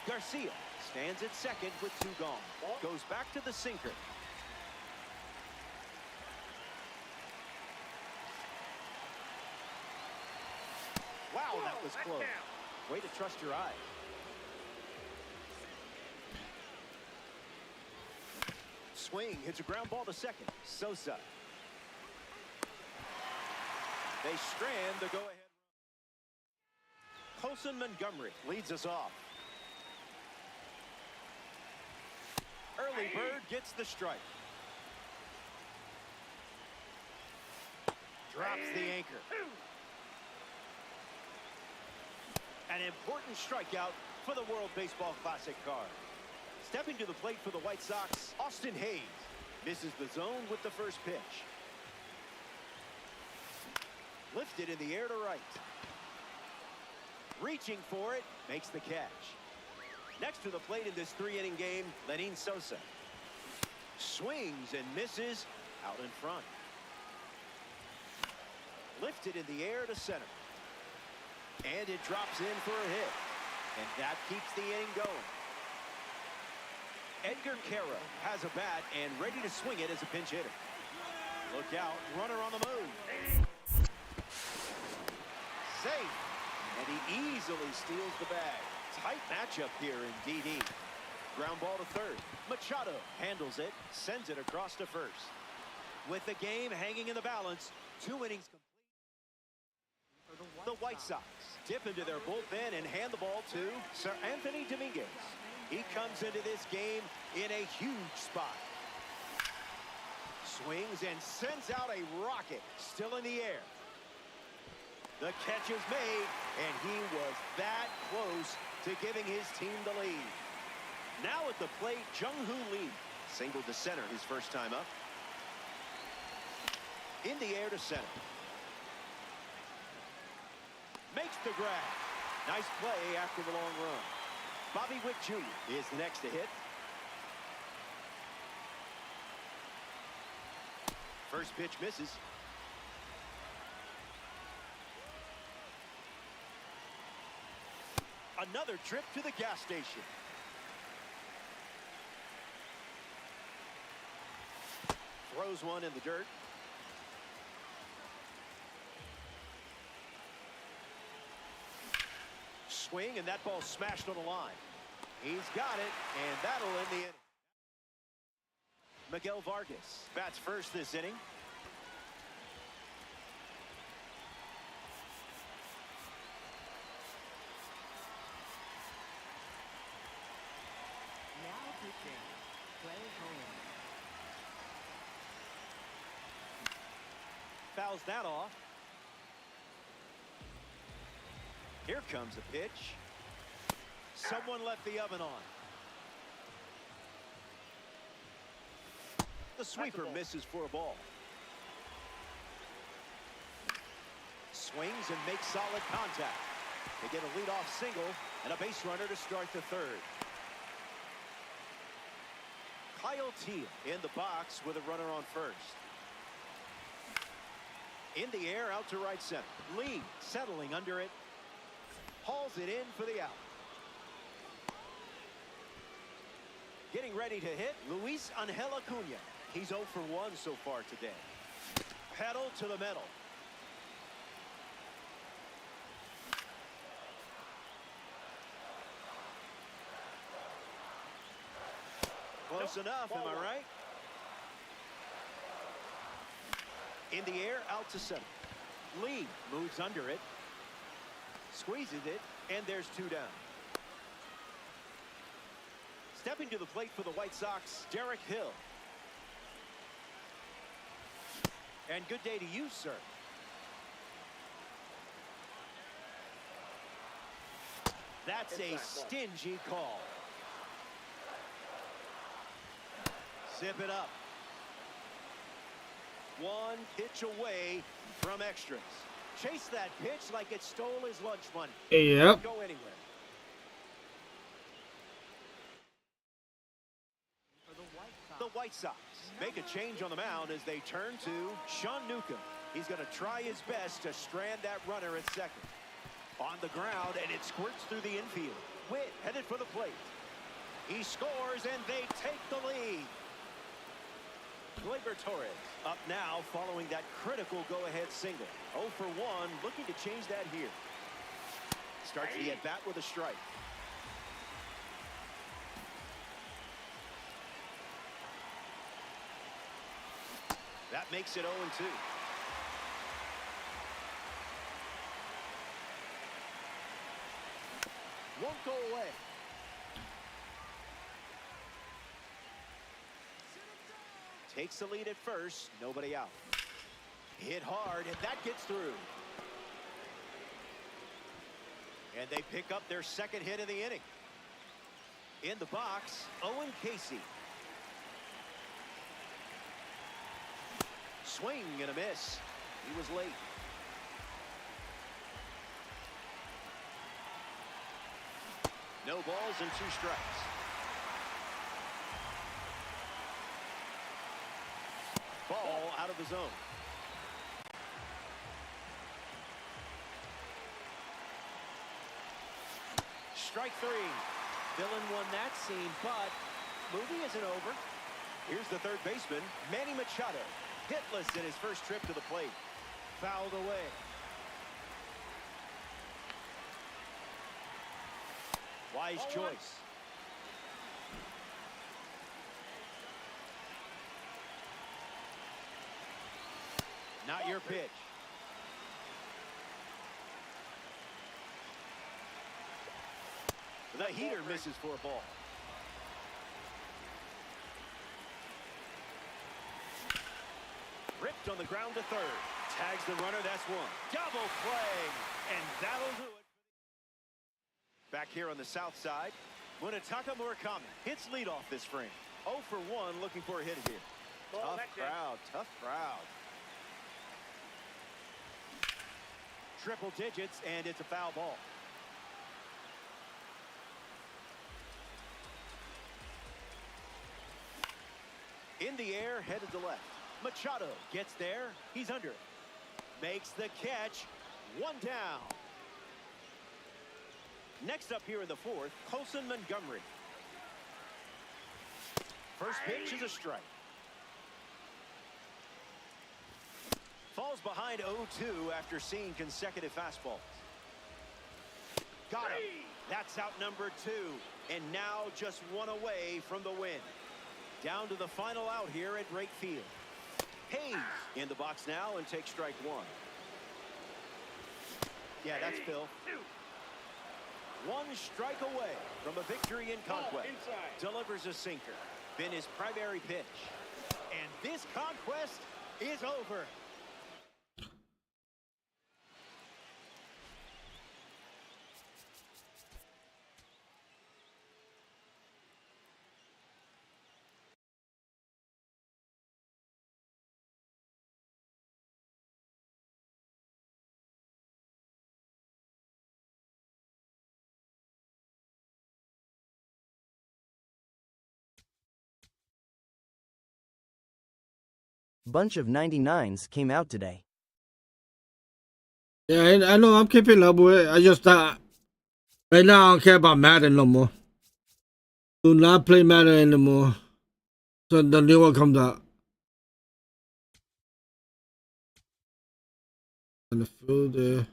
S6: Garcia stands at second with 2 gone. Goes back to the sinker. Wow, that was close. Way to trust your eyes. Swing, hits a ground ball to second. Sosa. They strand the go-ahead run. Colson Montgomery leads us off. Early bird gets the strike. Drops the anchor. An important strikeout for the World Baseball Classic card. Stepping to the plate for the White Sox, Austin Hayes misses the zone with the first pitch. Lifted in the air to right. Reaching for it, makes the catch. Next to the plate in this 3-inning game, Lenyn Sosa. Swings and misses out in front. Lifted in the air to center. And it drops in for a hit. And that keeps the inning going. Edgar Quero has a bat and ready to swing it as a pinch hitter. Look out, runner on the move. Safe. And he easily steals the bag. Tight matchup here in DD. Ground ball to third. Machado handles it, sends it across to first. With the game hanging in the balance, 2 innings complete. The White Sox dip into their bullpen and hand the ball to Sir Anthony Dominguez. He comes into this game in a huge spot. Swings and sends out a rocket, still in the air. The catch is made, and he was that close to giving his team the lead. Now at the plate, Jung-Hoo Lee. Single to center his first time up. In the air to center. Makes the grab. Nice play after the long run. Bobby Witt Jr. is the next to hit. First pitch misses. Another trip to the gas station. Throws one in the dirt. Swing, and that ball smashed on the line. He's got it, and that'll end the inning. Miguel Vargas bats first this inning.
S3: Now pitching, Clay Holmes.
S6: Fouls that off. Here comes a pitch. Someone left the oven on. The sweeper misses for a ball. Swings and makes solid contact. They get a leadoff single and a base runner to start the third. Kyle Teel in the box with a runner on first. In the air out to right center. Lee settling under it. Hauls it in for the out. Getting ready to hit, Luis Angel Acuna. He's 0 for 1 so far today. Pedal to the metal. Close enough, am I right? In the air, out to center. Lee moves under it. Squeezes it, and there's 2 down. Stepping to the plate for the White Sox, Derek Hill. And good day to you, sir. That's a stingy call. Zip it up. 1 pitch away from extras. Chase that pitch like it stole his lunch money.
S5: Yep.
S6: Go anywhere. The White Sox make a change on the mound as they turn to Sean Newcomb. He's going to try his best to strand that runner at second. On the ground, and it squirts through the infield. Witt headed for the plate. He scores, and they take the lead. Gleyber Torres up now following that critical go-ahead single. 0 for 1, looking to change that here. Starts the at-bat with a strike. That makes it 0-2. Won't go away. Takes the lead at first, nobody out. Hit hard, and that gets through. And they pick up their second hit of the inning. In the box, Owen Casey. Swing and a miss. He was late. No balls and 2 strikes. Ball out of the zone. Strike 3. Dillon won that scene, but movie isn't over. Here's the third baseman, Manny Machado. Hitless in his first trip to the plate. Fouled away. Wise choice. Not your pitch. The heater misses for a ball. Ripped on the ground to third. Tags the runner, that's 1. Double play, and that'll do it. Back here on the south side, Munetaka Murakami hits leadoff this frame. 0 for 1, looking for a hit here. Tough crowd, tough crowd. Triple digits, and it's a foul ball. In the air, headed to left. Machado gets there. He's under it. Makes the catch. 1 down. Next up here in the 4th, Colson Montgomery. First pitch is a strike. Falls behind 0-2 after seeing consecutive fastballs. Got him. That's out number 2. And now just 1 away from the win. Down to the final out here at right field. Hayes in the box now and takes strike 1. Yeah, that's Phil. 1 strike away from a victory in conquest. Delivers a sinker. Been his primary pitch. And this conquest is over.
S7: Bunch of 99s came out today.
S5: Yeah, I know I'm keeping up with it. I just right now I don't care about Madden no more. Do not play Madden anymore. So the new one comes out. And the food there.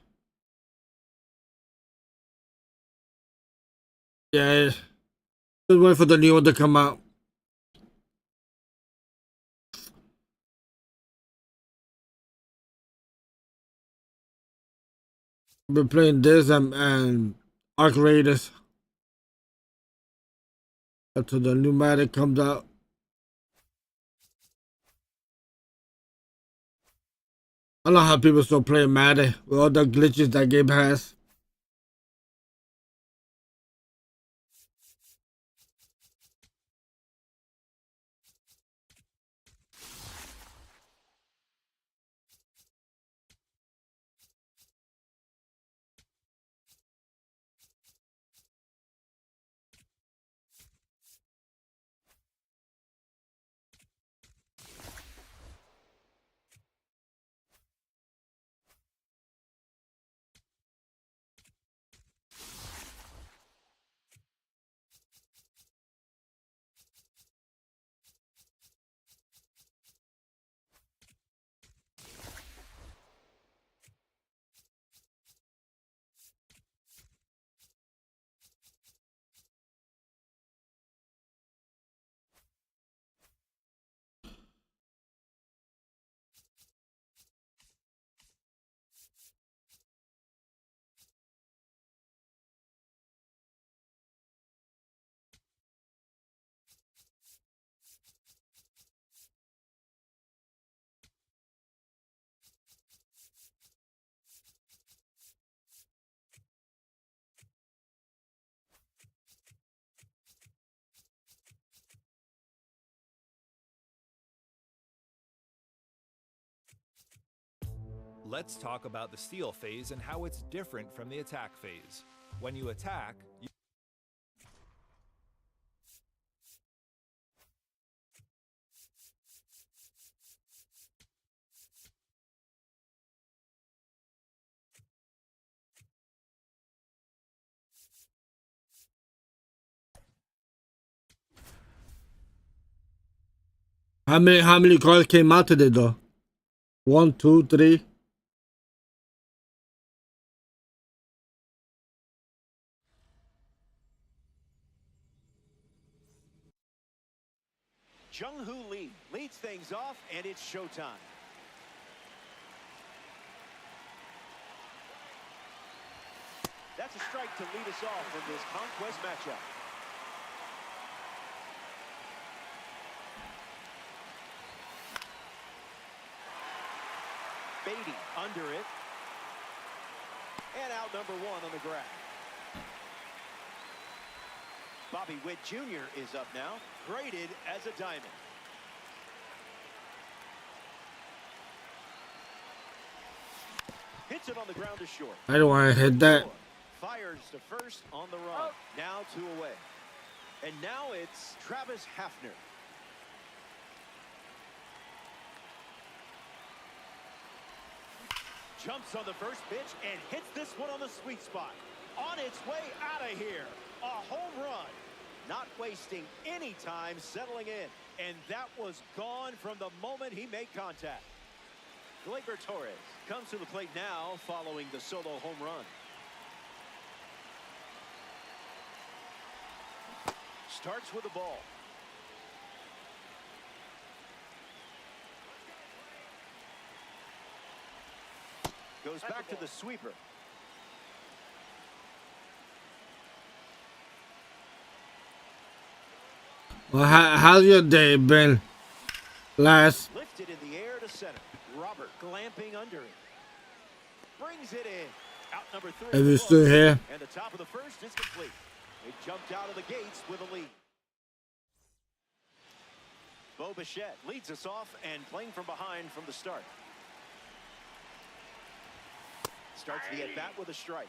S5: Yeah. Just wait for the new one to come out. Been playing this and Arc Raiders until the new Madden comes out. I don't know how people still play Madden with all the glitches that game has.
S3: Let's talk about the steal phase and how it's different from the attack phase. When you attack,
S5: How many cards came out today though? 1, 2, 3.
S6: Jung-Hoo Lee leads things off, and it's showtime. That's a strike to lead us off in this conquest matchup. Beatty under it. And out number one on the grab. Bobby Witt Jr. is up now, graded as a diamond. Hits it on the ground to short.
S5: I don't want to hit that.
S6: Fires to first on the run. Now 2 away. And now it's Travis Hafner. Jumps on the first pitch and hits this one on the sweet spot. On its way out of here. A home run. Not wasting any time settling in. And that was gone from the moment he made contact. Gleyber Torres comes to the plate now following the solo home run. Starts with the ball. Goes back to the sweeper.
S5: Well, how's your day been, Last?
S6: Lifted in the air to center. Robert glamping under it. Brings it in. Out number 3.
S5: Are you still here?
S6: And the top of the first is complete. They jumped out of the gates with a lead. Bo Bichette leads us off and playing from behind from the start. Starts the at-bat with a strike.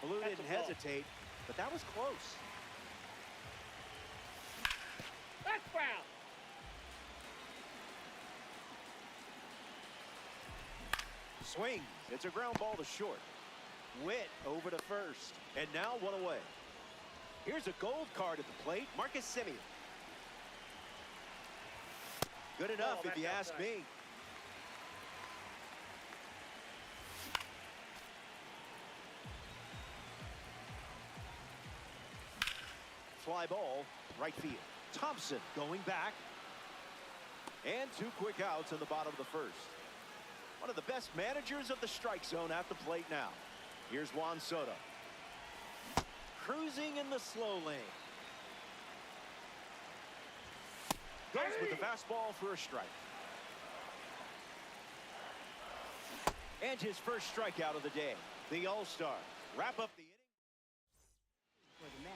S6: Blue didn't hesitate, but that was close.
S8: That's foul.
S6: Swings. It's a ground ball to short. Witt over to first. And now 1 away. Here's a gold card at the plate. Marcus Semien. Good enough if you ask me. Fly ball, right field. Thompson going back. And 2 quick outs in the bottom of the first. One of the best managers of the strike zone at the plate now. Here's Juan Soto. Cruising in the slow lane. Goes with the fastball for a strike. And his first strikeout of the day. The All-Star wrap up the inning.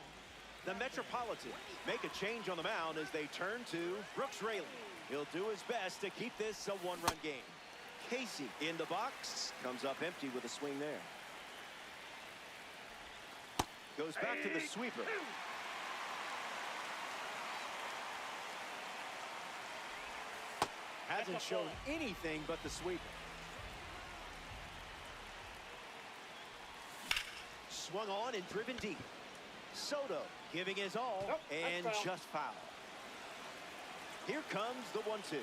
S6: The Metropolitans make a change on the mound as they turn to Brooks Raley. He'll do his best to keep this a one-run game. Casey in the box. Comes up empty with a swing there. Goes back to the sweeper. Hasn't shown anything but the sweeper. Swung on and driven deep. Soto giving his all and just foul. Here comes the 1-2.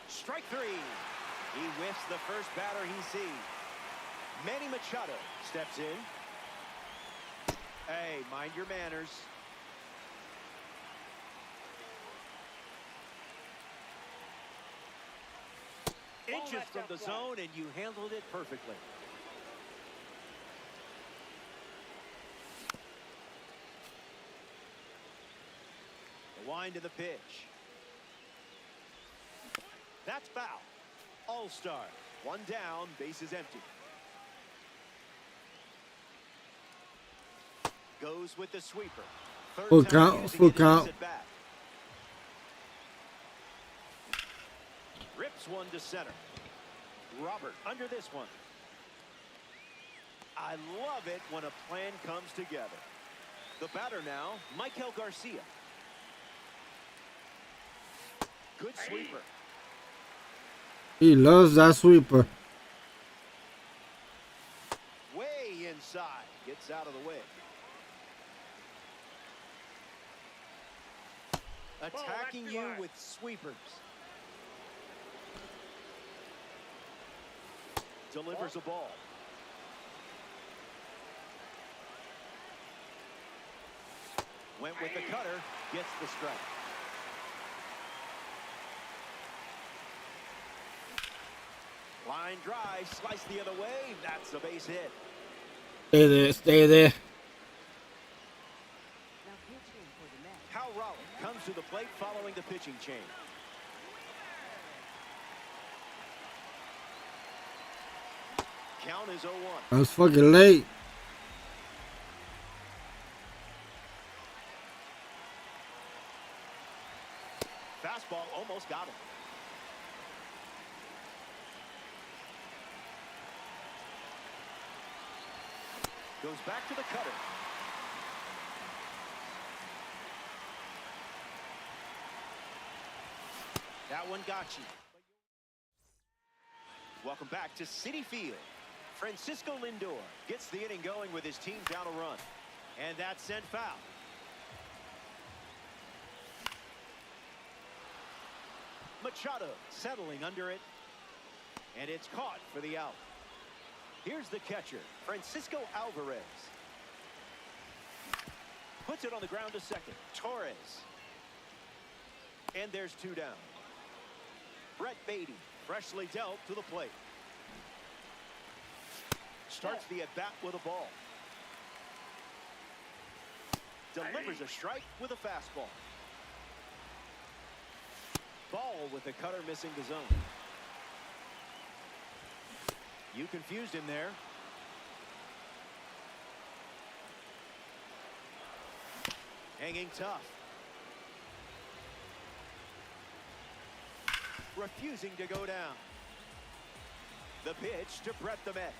S6: Strike 3. He whiffs the first batter he sees. Manny Machado steps in. Hey, mind your manners. Inches from the zone, and you handled it perfectly. The wind to the pitch. That's foul. All-Star. 1 down, bases empty. Goes with the sweeper.
S5: Full count, full count.
S6: Rips one to center. Robert under this one. I love it when a plan comes together. The batter now, Michael Garcia. Good sweeper.
S5: He loves that sweeper.
S6: Way inside. Gets out of the way. Attacking you with sweepers. Delivers a ball. Went with the cutter. Gets the strike. Line drive. Slice the other way. That's a base hit.
S5: Stay there, stay there.
S6: Cal Raleigh comes to the plate following the pitching change. Count is 0-1.
S5: I was fucking late.
S6: Fastball almost got him. Goes back to the cutter. That one got you. Welcome back to Citi Field. Francisco Lindor gets the inning going with his team down a run. And that's sent foul. Machado settling under it. And it's caught for the out. Here's the catcher, Francisco Alvarez. Puts it on the ground to second. Torres. And there's 2 down. Brett Beatty, freshly dealt to the plate. Starts the at-bat with a ball. Delivers a strike with a fastball. Ball with the cutter missing the zone. You confused him there. Hanging tough. Refusing to go down. The pitch to Brett the Met.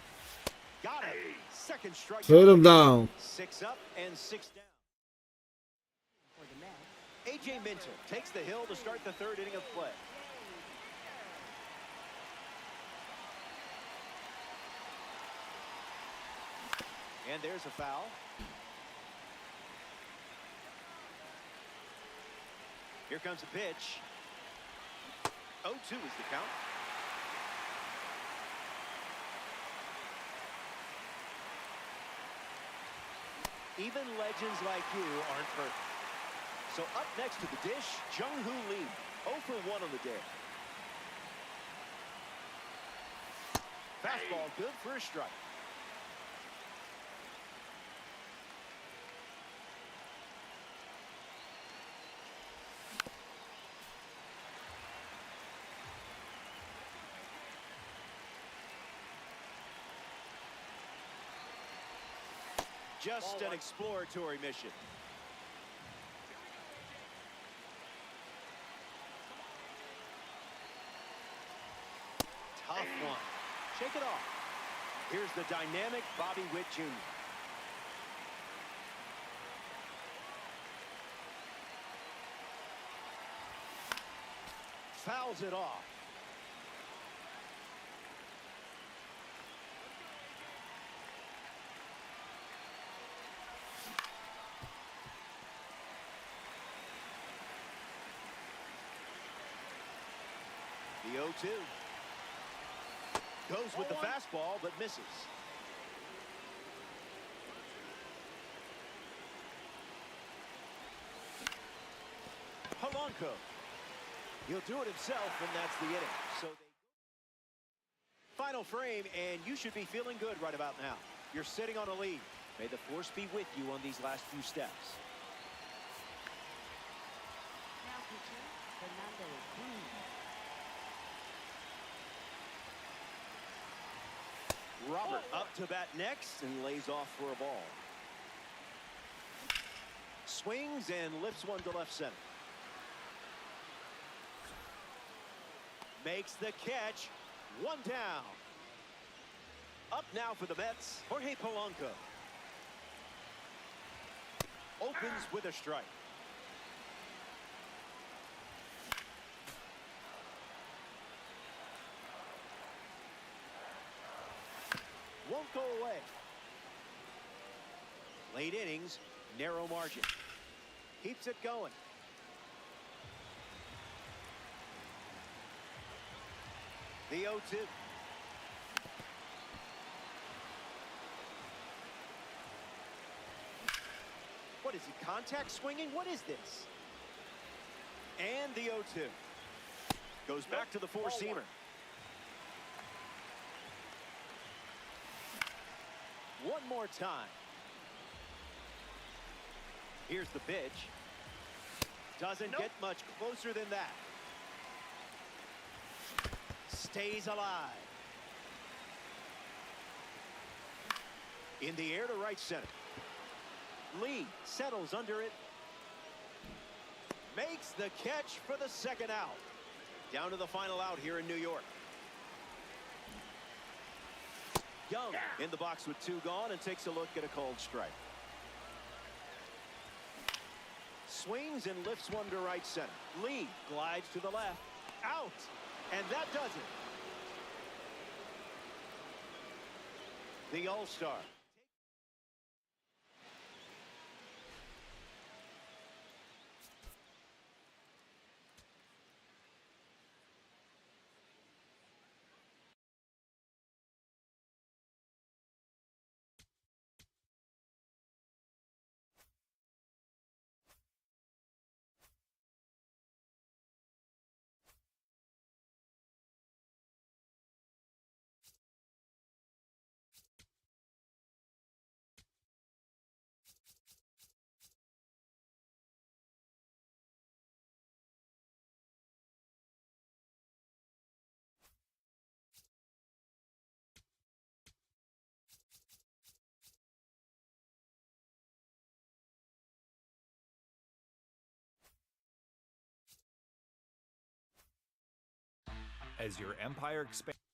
S6: Got him. Second strike.
S5: Put him down.
S6: 6 up and 6 down. A.J. Minter takes the hill to start the 3rd inning of play. And there's a foul. Here comes a pitch. 0-2 is the count. Even legends like you aren't perfect. So up next to the dish, Jung-Hoo Lee. 1 on the day. Fastball good for a strike. Just an exploratory mission. Tough one. Shake it off. Here's the dynamic Bobby Witt Jr. Fouls it off. The 0-2. Goes with the fastball, but misses. Polanco. He'll do it himself, and that's the inning. So final frame, and you should be feeling good right about now. You're sitting on a lead. May the force be with you on these last few steps.
S8: Now pitcher, Fernando Cruz.
S6: Robert up to bat next and lays off for a ball. Swings and lifts one to left center. Makes the catch. One down. Up now for the Mets, Jorge Polanco. Opens with a strike. Won't go away. Late innings, narrow margin. Keeps it going. The 0-2. What is he, contact swinging? What is this? And the 0-2. Goes back to the four-seamer. One more time. Here's the pitch. Doesn't get much closer than that. Stays alive. In the air to right center. Lee settles under it. Makes the catch for the second out. Down to the final out here in New York. Young in the box with 2 gone and takes a look at a called strike. Swings and lifts one to right center. Lee glides to the left. Out. And that does it. The All-Star.
S3: As your empire expands.